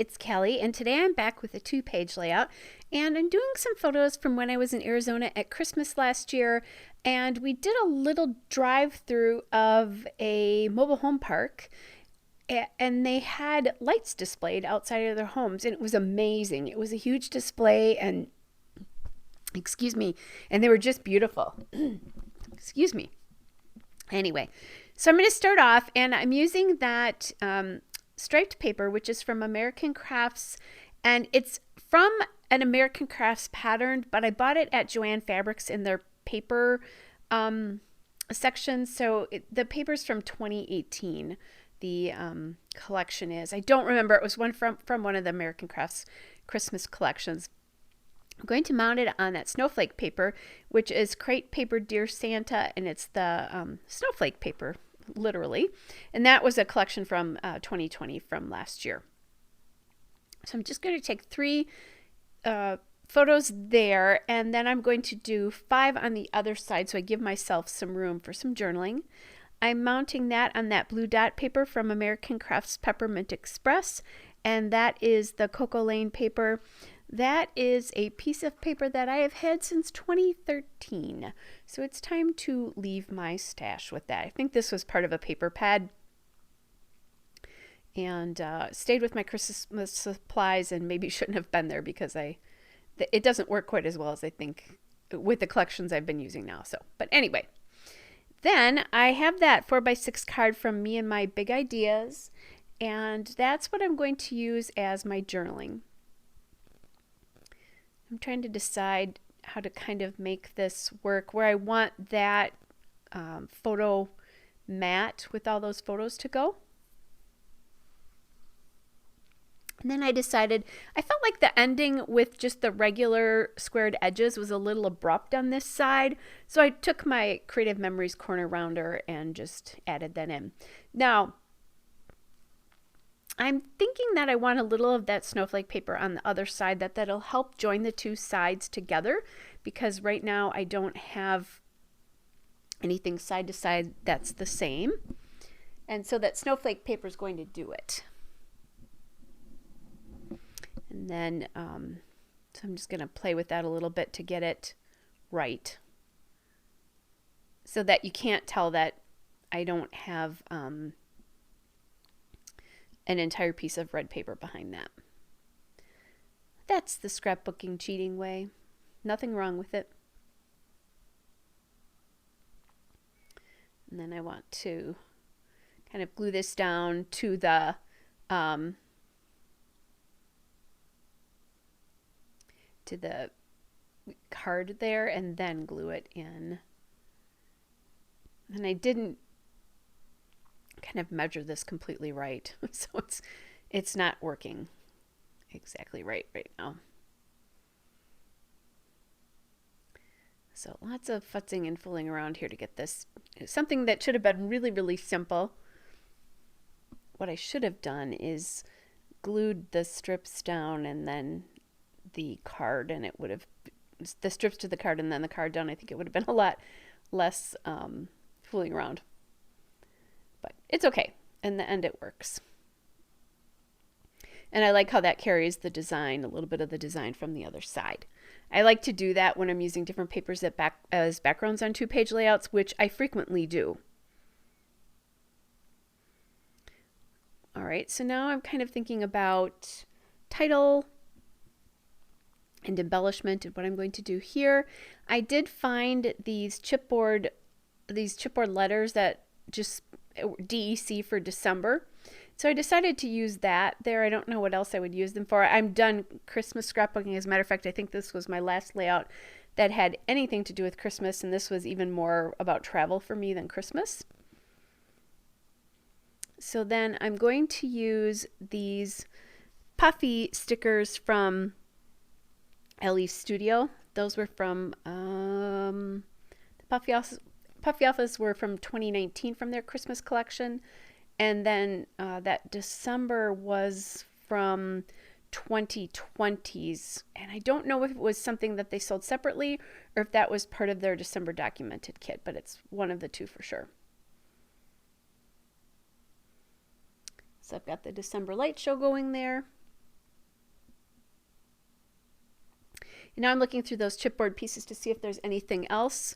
it's Kelly, and today I'm back with a 2-page layout, and I'm doing some photos from when I was in Arizona at Christmas last year, and we did a little drive-through of a mobile home park, and they had lights displayed outside of their homes, and it was amazing. It was a huge display, and excuse me, and they were just beautiful. Excuse me. Anyway, so I'm going to start off, and I'm using that striped paper, which is from American Crafts, and it's from an American Crafts pattern, but I bought it at Joann Fabrics in their paper section. So the paper's from 2018. The collection is. I don't remember. It was one from one of the American Crafts Christmas collections. I'm going to mount it on that snowflake paper, which is Crate Paper Dear Santa, and it's the snowflake paper, literally. And that was a collection from 2020 from last year. So I'm just going to take 3 photos there, and then I'm going to do 5 on the other side, so I give myself some room for some journaling. I'm mounting that on that blue dot paper from American Crafts Peppermint Express, and that is the Coco Lane paper. That is a piece of paper that I have had since 2013. So it's time to leave my stash with that. I think this was part of a paper pad. And stayed with my Christmas supplies and maybe shouldn't have been there because it doesn't work quite as well as I think with the collections I've been using now. So, but anyway, then I have that 4x6 card from Me and My Big Ideas. And that's what I'm going to use as my journaling. I'm trying to decide how to kind of make this work where I want that photo mat with all those photos to go. And then I decided, I felt like the ending with just the regular squared edges was a little abrupt on this side. So I took my Creative Memories corner rounder and just added that in. Now, I'm thinking that I want a little of that snowflake paper on the other side, that'll help join the 2 sides together, because right now I don't have anything side to side that's the same. And so that snowflake paper is going to do it. And then, so I'm just going to play with that a little bit to get it right, so that you can't tell that I don't have an entire piece of red paper behind that. That's the scrapbooking cheating way. Nothing wrong with it. And then I want to kind of glue this down to the card there, and then glue it in. And I didn't kind of measure this completely right, so it's not working exactly right now. So lots of futzing and fooling around here to get this. Something that should have been really, really simple. What I should have done is glued the strips down and then the card, and it would have, the strips to the card and then the card down. I think it would have been a lot less fooling around. But it's okay. In the end, it works. And I like how that carries the design, a little bit of the design from the other side. I like to do that when I'm using different papers as backgrounds on 2-page layouts, which I frequently do. All right, so now I'm kind of thinking about title and embellishment and what I'm going to do here. I did find these chipboard letters that just DEC for December. So I decided to use that there. I don't know what else I would use them for. I'm done Christmas scrapbooking. As a matter of fact, I think this was my last layout that had anything to do with Christmas, and this was even more about travel for me than Christmas. So then I'm going to use these puffy stickers from LE Studio. Those were from the Puffy Office were from 2019 from their Christmas collection. And then that December was from 2020s. And I don't know if it was something that they sold separately or if that was part of their December documented kit, but it's one of the 2 for sure. So I've got the December light show going there. And now I'm looking through those chipboard pieces to see if there's anything else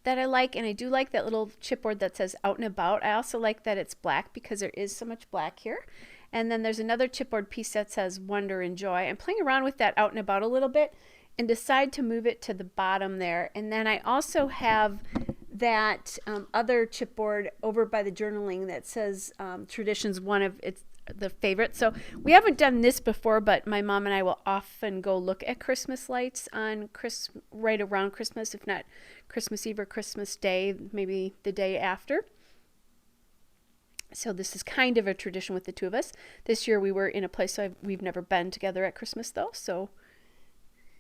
that I like. And I do like that little chipboard that says Out and About. I also like that it's black because there is so much black here. And then there's another chipboard piece that says Wonder and Joy. I'm playing around with that Out and About a little bit and decide to move it to the bottom there. And then I also have that other chipboard over by the journaling that says Traditions, one of its the favorites. So we haven't done this before, but my mom and I will often go look at Christmas lights on right around Christmas, if not Christmas Eve or Christmas Day, maybe the day after. So this is kind of a tradition with the two of us. This year we were in a place we've never been together at Christmas though, so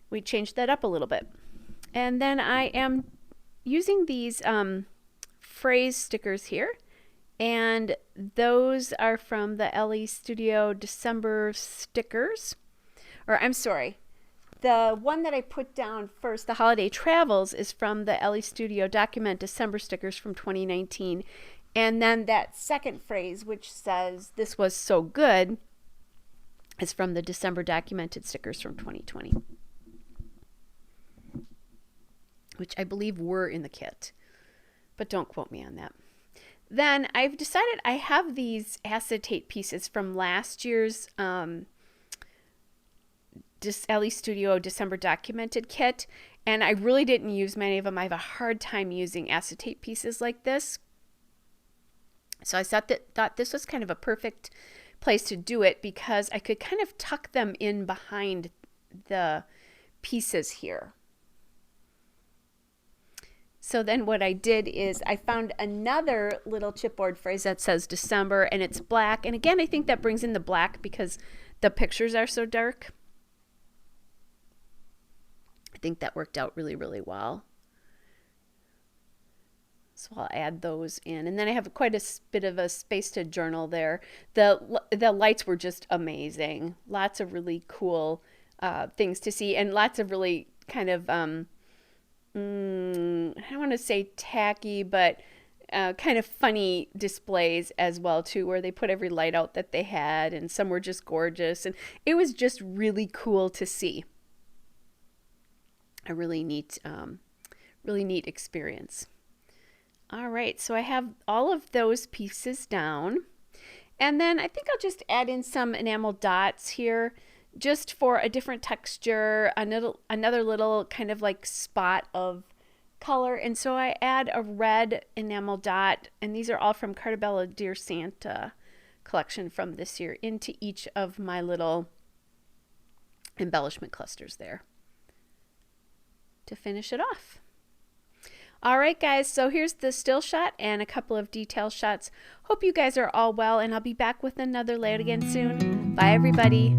we changed that up a little bit. And then I am using these phrase stickers here, and those are from the LE Studio December stickers. Or I'm sorry, the one that I put down first, the Holiday Travels, is from the LE Studio Document December stickers from 2019. And then that second phrase, which says, "This was so good," is from the December Documented stickers from 2020, which I believe were in the kit, but don't quote me on that. Then I've decided I have these acetate pieces from last year's LE Studio December Documented kit, and I really didn't use many of them. I have a hard time using acetate pieces like this. So I thought this was kind of a perfect place to do it because I could kind of tuck them in behind the pieces here. So then what I did is I found another little chipboard phrase that says December, and it's black. And again, I think that brings in the black because the pictures are so dark. I think that worked out really, really well. So I'll add those in. And then I have quite a bit of a space to journal there. The lights were just amazing. Lots of really cool things to see, and lots of really kind of I don't want to say tacky, but kind of funny displays as well too, where they put every light out that they had, and some were just gorgeous, and it was just really cool to see. A really neat experience. All right, so I have all of those pieces down, and then I think I'll just add in some enamel dots here, just for a different texture, another little kind of like spot of color. And so I add a red enamel dot, and these are all from Cartabella Dear Santa collection from this year, into each of my little embellishment clusters there to finish it off. All right, guys, so here's the still shot and a couple of detail shots. Hope you guys are all well, and I'll be back with another layout again soon. Bye, everybody.